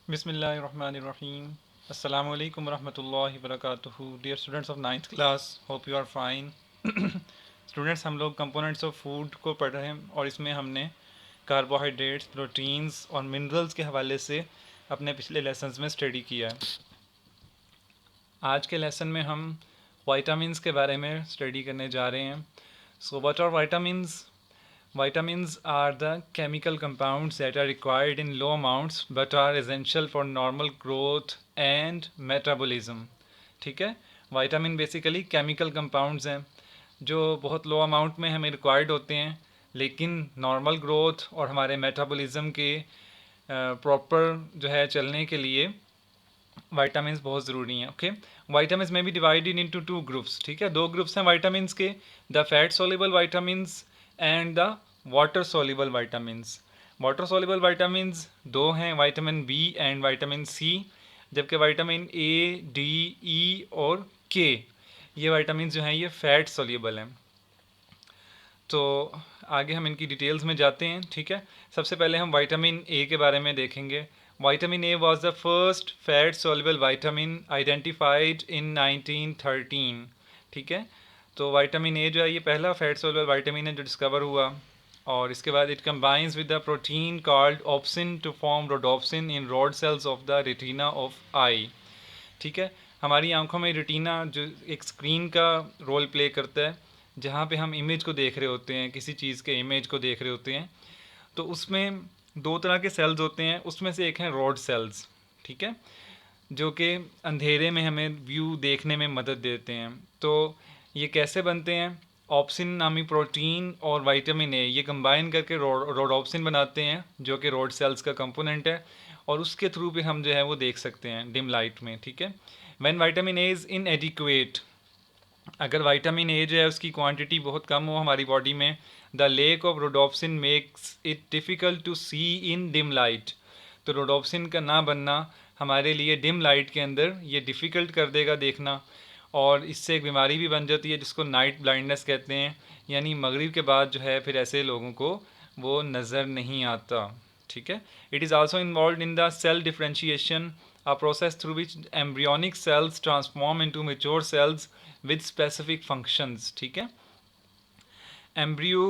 Bismillahirrahmanirrahim. Assalamu alaikum warahmatullahi wabarakatuh. Dear students of ninth class, hope you are fine. Students हम लोग components of food को पढ़ रहे हैं और इसमें हमने कार्बोहाइड्रेट्स, प्रोटीन्स और मिनरल्स के हवाले से अपने पिछले लेसन्स में स्टडी किया है। आज के लेसन में हम वाइटामिन्स के बारे में स्टडी करने जा रहे हैं। So what are vitamins? Vitamins are the chemical compounds that are required in low amounts but are essential for normal growth and metabolism. ठीक है, विटामिन बेसिकली केमिकल कंपाउंड्स हैं जो बहुत लो अमाउंट में हमें रिक्वायर्ड होते हैं, लेकिन नॉर्मल ग्रोथ और हमारे मेटाबॉलिज्म के प्रॉपर जो है चलने के लिए वाइटामिन बहुत ज़रूरी हैं। ओके, वाइटामिन में भी डिवाइडेड इनटू टू ग्रुप्स। ठीक है, दो ग्रुप्स हैं वाइटामिन के, the fat soluble vitamin and the water soluble vitamin. Water soluble vitamin दो हैं, vitamin B and vitamin C, जबकि वाइटामिन ए, डी, ई और के ये वाइटामिन जो हैं ये फैट सोल्यूबल हैं। तो आगे हम इनकी डिटेल्स में जाते हैं। ठीक है, सबसे पहले हम विटामिन ए के बारे में देखेंगे। Vitamin A was the first fat soluble vitamin identified in 1913। ठीक है, तो विटामिन ए जो है ये पहला फैट सोल्युबल विटामिन है जो डिस्कवर हुआ। और इसके बाद it combines with the protein called opsin to form rhodopsin in rod cells of the retina of eye. ठीक है, हमारी आंखों में रेटिना जो एक स्क्रीन का रोल प्ले करता है, जहाँ पे हम इमेज को देख रहे होते हैं, किसी चीज़ के इमेज को देख रहे होते हैं, तो उसमें दो तरह के सेल्स होते हैं। उसमें से एक है रॉड सेल्स, ठीक है, जो कि अंधेरे में हमें व्यू देखने में मदद देते हैं। तो ये कैसे बनते हैं? ऑप्सिन नामी प्रोटीन और विटामिन ए ये कंबाइन करके रोडोप्सिन बनाते हैं, जो कि रोड सेल्स का कंपोनेंट है, और उसके थ्रू भी हम जो है वो देख सकते हैं डिम लाइट में। ठीक है, व्हेन विटामिन ए इज़ इनएडिक्वेट, अगर विटामिन ए जो है उसकी क्वांटिटी बहुत कम हो हमारी बॉडी में, the lack of rhodopsin makes it difficult to see in dim light. तो रोडोप्सिन का ना बनना हमारे लिए डिम लाइट के अंदर ये डिफ़िकल्ट कर देगा देखना, और इससे एक बीमारी भी बन जाती है जिसको नाइट ब्लाइंडनेस कहते हैं, यानी मगरिब के बाद जो है फिर ऐसे लोगों को वो नज़र नहीं आता। ठीक है, it is also involve in the cell differentiation, a process through which embryonic cells transform into mature cells with specific functions। ठीक है, एम्ब्रियो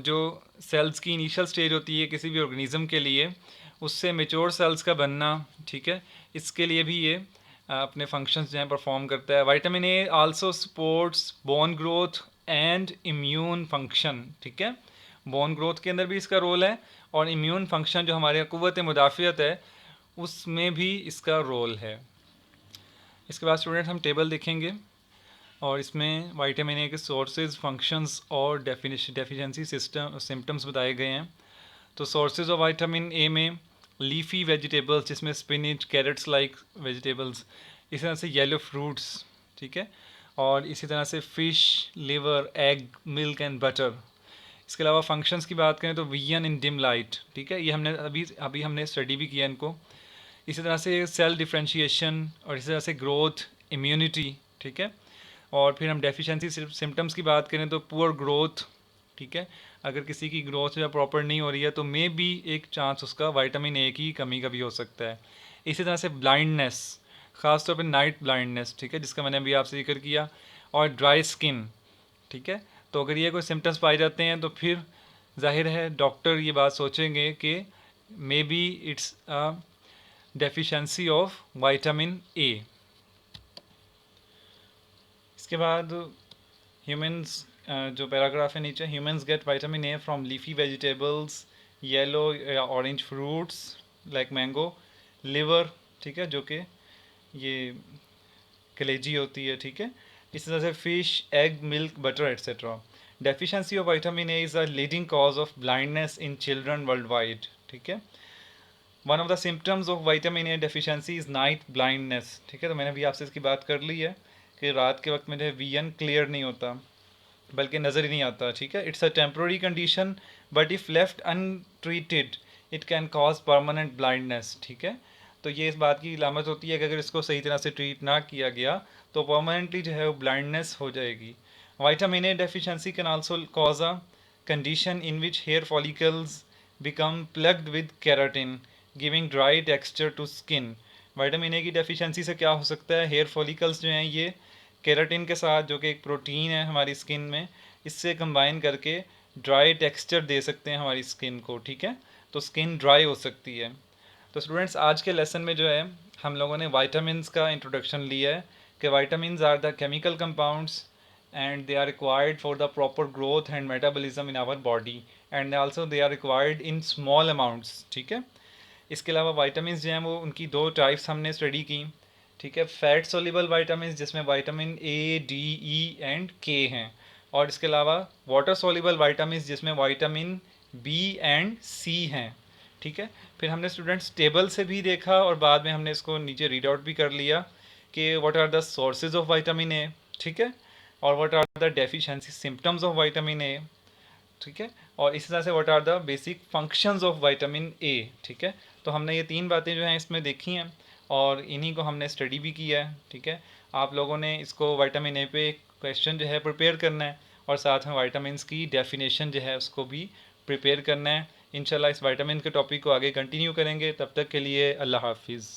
जो सेल्स की इनिशियल स्टेज होती है किसी भी ऑर्गेनिज्म के लिए, उससे मेच्योर सेल्स का बनना, ठीक है, इसके लिए भी ये अपने फंक्शंस जो हैं परफॉर्म करता है। Vitamin A also supports bone growth and immune function. ठीक है, बोन ग्रोथ के अंदर भी इसका रोल है, और इम्यून फंक्शन जो हमारे क़ुव्वत मुदाफ़ियत है उसमें भी इसका रोल है। इसके बाद स्टूडेंट हम टेबल देखेंगे, और इसमें विटामिन ए के सोर्सेज, फंक्शंस और डेफिशिएंसी सिम्टम्स बताए गए हैं। तो सोर्सेज ऑफ विटामिन ए में लीफी वेजिटेबल्स, जिसमें स्पिनिच, कैरेट्स लाइक वेजिटेबल्स, इसी तरह से येलो फ्रूट्स, ठीक है, और इसी तरह से fish, liver, egg, milk and butter. इसके अलावा फंक्शंस की बात करें तो विजन इन डिम लाइट, ठीक है, ये हमने अभी हमने स्टडी भी किया इनको। इसी तरह से सेल डिफ्रेंशिएशन, और इसी तरह से ग्रोथ, इम्यूनिटी, ठीक है, और फिर हम डेफिशिएंसी सिम्टम्स की बात करें तो पुअर ग्रोथ, ठीक है, अगर किसी की ग्रोथ जो प्रॉपर नहीं हो रही है तो मे बी एक चांस उसका विटामिन ए की कमी का भी हो सकता है। इसी तरह से ब्लाइंडनेस, ख़ासतौर पर नाइट ब्लाइंडनेस, ठीक है, जिसका मैंने अभी आपसे जिक्र किया, और ड्राई स्किन, ठीक है। तो अगर ये कोई सिम्टम्स पाए जाते हैं तो फिर जाहिर है डॉक्टर ये बात सोचेंगे कि may be it's a deficiency of vitamin A. इसके बाद ह्यूमंस, जो पैराग्राफ है नीचे, humans get vitamin A from leafy vegetables, yellow या orange fruits like mango, liver, ठीक है, जो कि ये कलेजी होती है, ठीक है, इसी तरह से fish, egg, milk, butter etcetera. Deficiency of vitamin A is a leading cause of blindness in children world wide. ठीक है, one of the symptoms of vitamin A deficiency is night blindness. ठीक है, तो मैंने अभी आपसे इसकी बात कर ली है कि रात के वक्त में जो है विजन क्लियर नहीं होता, बल्कि नज़र ही नहीं आता। ठीक है, it's a temporary condition, but if left untreated it can cause permanent blindness. ठीक है, तो ये इस बात की इलामत होती है कि अगर इसको सही तरह से ट्रीट ना किया गया तो परमानेंटली जो है वो ब्लाइंडनेस हो जाएगी। Vitamin A deficiency can also cause a condition in which hair follicles become plugged with keratin, giving dry texture to skin. Vitamin A की डेफिशिएंसी से क्या हो सकता है, हेयर फॉलिकल्स जो हैं ये केराटिन के साथ, जो कि एक प्रोटीन है हमारी स्किन में, इससे कंबाइन करके ड्राई टेक्सचर दे सकते हैं हमारी स्किन को, ठीक है। तो स्किन ड्राई हो सकती है। तो स्टूडेंट्स आज के लेसन में जो है हम लोगों ने वाइटामिन का इंट्रोडक्शन लिया है कि vitamin are the chemical compounds and they are required for the proper growth and metabolism in our body and also they are required in small amounts, ठीक है। इसके अलावा वाइटामिन जो हैं वो उनकी दो टाइप्स हमने स्टडी की, ठीक है। फैट सोल्यूबल वाइटामिन जिसमें vitamin A, D, E and के हैं, और इसके अलावा वाटर सोल्यूबल वाइटामिन जिसमें वाइटामिन बी एंड सी हैं, ठीक है। फिर हमने स्टूडेंट्स टेबल से भी देखा और बाद में हमने इसको नीचे रीड आउट भी कर लिया कि what are the sources of vitamin A, ठीक है, और what are the deficiency symptoms of vitamin A, ठीक है, और इसी तरह से what are the basic functions of vitamin A, ठीक है। तो हमने ये तीन बातें जो हैं इसमें देखी हैं और इन्हीं को हमने स्टडी भी किया है, ठीक है। आप लोगों ने इसको विटामिन ए पे क्वेश्चन जो है प्रिपेयर करना है और साथ में विटामिन्स की डेफिनेशन जो है उसको भी प्रिपेयर करना है। इंशाल्लाह इस विटामिन के टॉपिक को आगे कंटिन्यू करेंगे, तब तक के लिए अल्लाह हाफिज़।